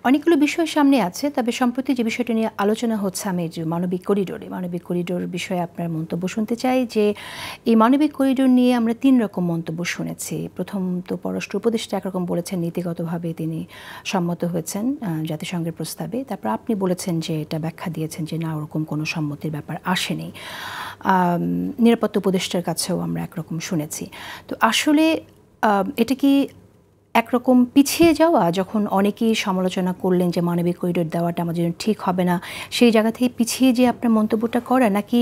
অনেকগুলো বিষয় সামনে আছে, তবে সম্প্রতি যে বিষয়টা নিয়ে আলোচনা হচ্ছে, আমি যে মানবিক করিডোর বিষয়ে আপনার মন্তব্য শুনতে চাই। যে এই মানবিক করিডোর নিয়ে আমরা 3 রকম মন্তব্য শুনেছি। প্রথম তো পররাষ্ট্র উপদেষ্টা একরকম বলেছেন, নীতিগতভাবে তিনি সম্মত হয়েছেন জাতিসংঘের প্রস্তাবে। তারপর আপনি বলেছেন যে এটা ব্যাখ্যা দিয়েছেন যে না, ওরকম কোনো সম্মতির ব্যাপার আসেনি। নিরাপত্তা উপদেষ্টার কাছেও আমরা একরকম শুনেছি। তো আসলে এটা কি একরকম পিছিয়ে যাওয়া, যখন অনেকেই সমালোচনা করলেন যে মানবিক করিডোর দেওয়াটা আমাদের জন্য ঠিক হবে না, সেই জায়গা থেকে পিছিয়ে যে আপনার মন্তব্যটা করা, নাকি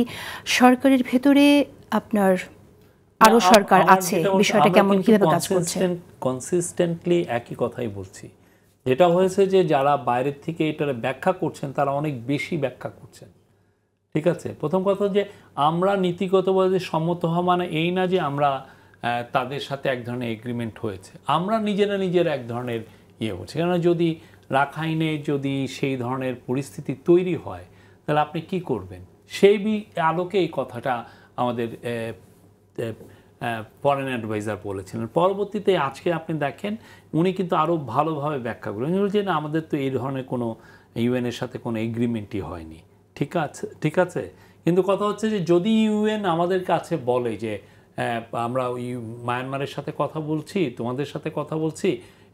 সরকারের ভেতরে আপনার আরও সরকার আছে, বিষয়টা কেমন, কীভাবে কাজ করছে? কনসিস্টেন্টলি একই কথাই বলছি। যেটা হয়েছে যে যারা বাইরের থেকে এটার ব্যাখ্যা করছেন তারা অনেক বেশি ব্যাখ্যা করছেন। ঠিক আছে, প্রথম কথা যে আমরা নীতিগতভাবে সম্মত হওয়া মানে এই না যে আমরা তাদের সাথে এক ধরনের এগ্রিমেন্ট হয়েছে, আমরা নিজেরা এক ধরনের ইয়ে করছি। কেননা যদি রাখাইনে যদি সেই ধরনের পরিস্থিতি তৈরি হয় তাহলে আপনি কি করবেন, সেই আলোকে এই কথাটা আমাদের ফরেন অ্যাডভাইজার বলেছিলেন। পরবর্তীতে আজকে আপনি দেখেন উনি কিন্তু আরও ভালোভাবে ব্যাখ্যা করেন যে না, আমাদের তো এই ধরনের কোনো ইউএনের সাথে কোনো এগ্রিমেন্টই হয়নি। ঠিক আছে, কিন্তু কথা হচ্ছে যে যদি ইউএন আমাদের কাছে বলে যে আমরা মায়ানমারের সাথে কথা বলছি, তোমাদের সাথে কথা বলছি,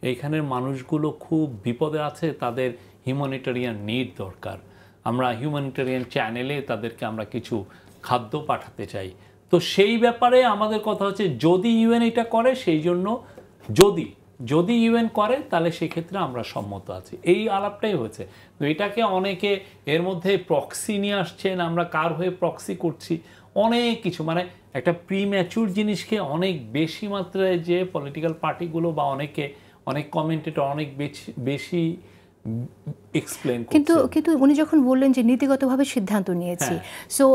এইখানের মানুষগুলো খুব বিপদে আছে, তাদের হিউম্যানিটেরিয়ান নিড দরকার, আমরা হিউম্যানিটেরিয়ান চ্যানেলে তাদেরকে আমরা কিছু খাদ্য পাঠাতে চাই, তো সেই ব্যাপারে আমাদের কথা হচ্ছে যদি ইউএন এটা করে, সেই জন্য যদি ইউএন করে তাহলে সেক্ষেত্রে আমরা সম্মত আছি, এই আলাপটাই হয়েছে। তো এটাকে অনেকে এর মধ্যে প্রক্সি নিয়ে আসছেন, আমরা কার হয়ে প্রক্সি করছি, অনেক কিছু, মানে একটা প্রিম্যাচুর জিনিসকে অনেক বেশি মাত্রায় যে পলিটিক্যাল পার্টিগুলো বা অনেক কমেন্টেটর অনেক বেশি এক্সপ্লেন করছে। কিন্তু উনি যখন বললেন যে নীতিগতভাবে সিদ্ধান্ত নিয়েছি, সো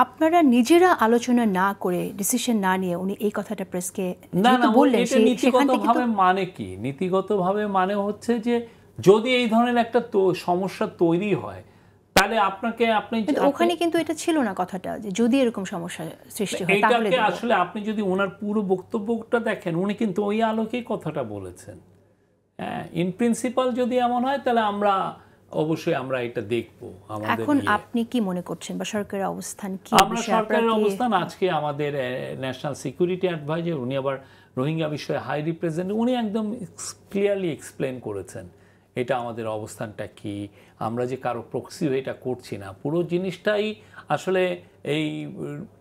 আপনারা নিজেরা আলোচনা না করে, ডিসিশন না নিয়ে উনি এই কথাটা প্রেসকে বললেন, নীতিগতভাবে মানে কি? নীতিগতভাবে মানে হচ্ছে যে যদি এই ধরনের একটা সমস্যা তৈরি হয় তাহলে ওখানে কিন্তু এটা ছিল না কথাটা, যে যদি এরকম সমস্যা সৃষ্টি হয় তাহলে আসলে আপনি যদি ওনার পুরো বক্তব্যটা দেখেন, উনি কিন্তু ওই আলোকেই কথাটা বলেছেন। হ্যাঁ, ইন প্রিন্সিপাল যদি এমন হয় তাহলে অবশ্যই আমরা এটা দেখবো। এখন আপনি কি মনে করছেন বা সরকারের অবস্থান কি? সরকারের অবস্থান আজকে আমাদের ন্যাশনাল সিকিউরিটি অ্যাডভাইজার, উনি আবার রোহিঙ্গা বিষয়ে হাই রিপ্রেজেন্টেটিভ, উনি একদম ক্লিয়ারলি এক্সপ্লেন করেছেন এটা আমাদের অবস্থানটা কি, আমরা যে কারো প্রক্সি এটা করছি না। পুরো জিনিসটাই আসলে এই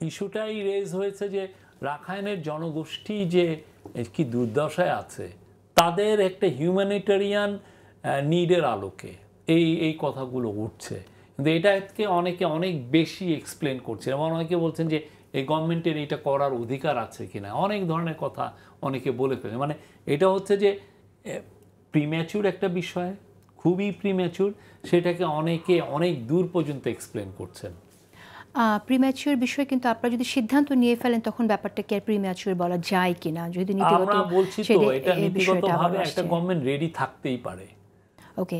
ইস্যুটাই রেজ হয়েছে যে রাখাইনের জনগোষ্ঠী যে কি দুর্দশায় আছে, তাদের একটা হিউম্যানিটেরিয়ান নিডের আলোকে এই কথাগুলো উঠছে। কিন্তু এটাকে অনেকে অনেক বেশি এক্সপ্লেন করছে, এবং অনেকে বলছেন যে এই গভর্নমেন্টের এটা করার অধিকার আছে কিনা, অনেক ধরনের কথা অনেকে বলে ফেলে। মানে এটা হচ্ছে যে প্রিম্যাচুর একটা বিষয়, খুবই প্রিম্যাচুর, সেটাকে অনেকে অনেক দূর পর্যন্ত এক্সপ্লেন করছেন। প্রিম্যাচুর বিষয়, কিন্তু আপনারা যদি সিদ্ধান্ত নিয়ে ফেলেন তখন ব্যাপারটা কি আর প্রিম্যাচুর বলা যায় কিনা? যদি আমরা বলছি তো এটা নীতিগতভাবে একটা গভর্নমেন্ট রেডি থাকতেই পারে। ওকে,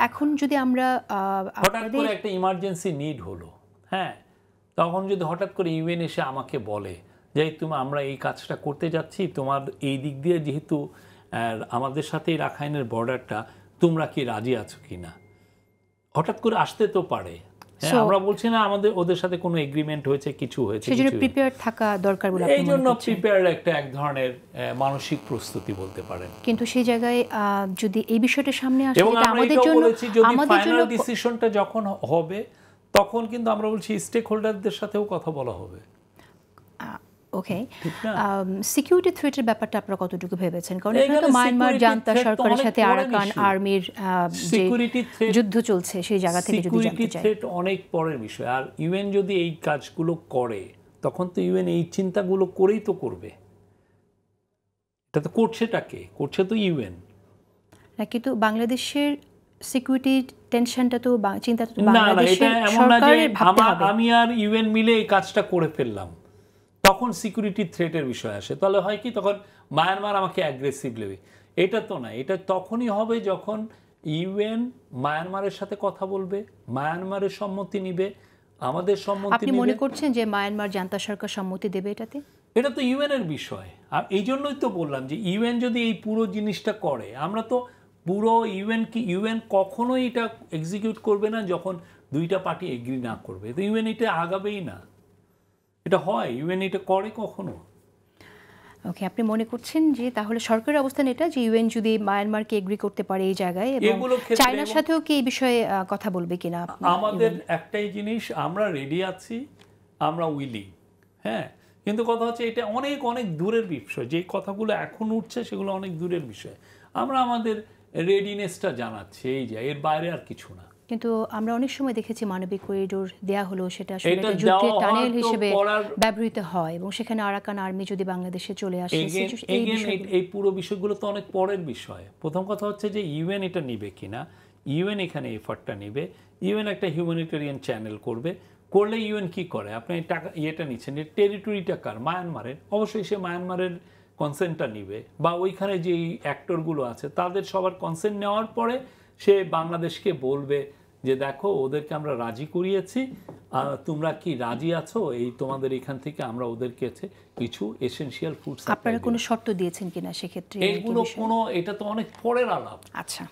এখন যদি আমরা হঠাৎ করে একটা ইমার্জেন্সি নিড হলো, হ্যাঁ, তখন যদি হঠাৎ করে ইউএন এসে আমাকে বলে যে আমরা এই কাজটা করতে যাচ্ছি, তোমার এই দিক দিয়ে যেহেতু আমাদের সাথে রাখাইনের বর্ডারটা, তোমরা কি রাজি আছো কিনা, হঠাৎ করে আসতে তো পারে। হ্যাঁ, আমরা বলছি না আমাদের ওদের সাথে কোনো এগ্রিমেন্ট হয়েছে, কিছু হয়েছে, সেজন্য প্রিপেয়ার থাকা দরকার বলে আপনি মনে করছেন? এই জন্য প্রিপেয়ার এক ধরনের মানসিক প্রস্তুতি বলতে পারেন। কিন্তু সেই জায়গায় যদি এই বিষয়টা সামনে আসে, এবং আমাদের জন্য ফাইনাল ডিসিশনটা যখন হবে তখন কিন্তু আমরা বলছি স্টেক হোল্ডারদের সাথেও কথা বলা হবে। ওকে, সিকিউরিটি থ্রেটের ব্যাপারটা আপনারা কতটুকু ভেবেছেন? কারণ এখানে তো মায়ানমার জান্তা সরকারের সাথে আরাকান আর্মির যুদ্ধ চলছে, সেই জায়গা থেকে যদি জানতে চাই। থ্রেট অনেক পরের বিষয়। আর ইউএন যদি এই কাজগুলো করে তখন তো ইউএন এই চিন্তাগুলো করেই তো করবে। এটা তো করছে তো ইউএন না, কিন্তু বাংলাদেশের সিকিউরিটি টেনশনটা তো চিন্তাটা তো বাংলাদেশের সরকারের ভাবতে হবে। আমি আর ইউএন মিলে এই কাজটা করে ফেললাম, তখন সিকিউরিটি থ্রেটের বিষয় আসে। তাহলে হয় কি, তখন মায়ানমার আমাকে অ্যাগ্রেসিভ নেবে, এটা তো না। এটা তখনই হবে যখন ইউএন মায়ানমারের সাথে কথা বলবে, মায়ানমারের সম্মতি নিবে, আমাদের সম্মতি নিবে। আপনি মনে করছেন যে মায়ানমার জান্তা সরকার সম্মতি দেবে এটাতে? এটা তো ইউএন এর বিষয়। আর এই জন্যই তো বললাম যে ইউএন যদি এই পুরো জিনিসটা করে, আমরা তো পুরো ইউএন কখনোই এটা এক্সিকিউট করবে না যখন দুইটা পার্টি এগ্রি না করবে, তো ইউএন এটা আগাবেই না। এটা হয়, ইউএন এটা করে কখনো? ওকে, আপনি মনে করছেন যে তাহলে সরকারের অবস্থান এটা যে ইউএন যদি মায়ানমারকে এগ্রি করতে পারে এই জায়গায়, এবং এগুলো ক্ষেত্রে চায়নার সাথেও কি এই বিষয়ে কথা বলবে কিনা? আমাদের একটাই জিনিস, আমরা রেডি আছি, আমরা উইলিং, হ্যাঁ, কিন্তু কথা হচ্ছে এটা অনেক অনেক দূরের বিষয়। যে কথাগুলো এখন উঠছে সেগুলো অনেক দূরের বিষয়। আমরা আমাদের রেডিনেসটা জানাচ্ছি, এই যে এর বাইরে আর কিছু না। কিন্তু আমরা অনেক সময় দেখেছি মানবিক করিডোর দেয়া হলো, সেটা আসলে যুদ্ধের টানেল হিসেবে ব্যবহৃত হয়, এবং সেখানে আরাকান আর্মি যদি বাংলাদেশে চলে আসে, এই পুরো বিষয়গুলো তো অনেক পরের বিষয়। প্রথম কথা হচ্ছে যে ইউএন এটা নিবে কিনা, ইউএন এখানে এফার্টটা নিবে, ইউএন একটা হিউম্যানিটেরিয়ান চ্যানেল করবে, করলে ইউএন কি করে, আপনি টাকা ইয়েটা নিচ্ছেন, টেরিটরিটা কার, মায়ানমারের, অবশ্যই সে মায়ানমারের কনসেন্টটা নিবে, বা ওইখানে যে অ্যাক্টরগুলো আছে তাদের সবার কনসেন্ট নেওয়ার পরে সে বাংলাদেশকে বলবে যে দেখো ওদেরকে আমরা রাজি করিয়েছি, তোমরা কি রাজি আছো, এই তোমাদের এখান থেকে আমরা ওদেরকে কিছু এসেনশিয়াল ফুড। আপনারা কোনো শর্ত দিয়েছেন কিনা সেক্ষেত্রে? এগুলো কোনো, এটা তো অনেক পরের আলাপ। আচ্ছা।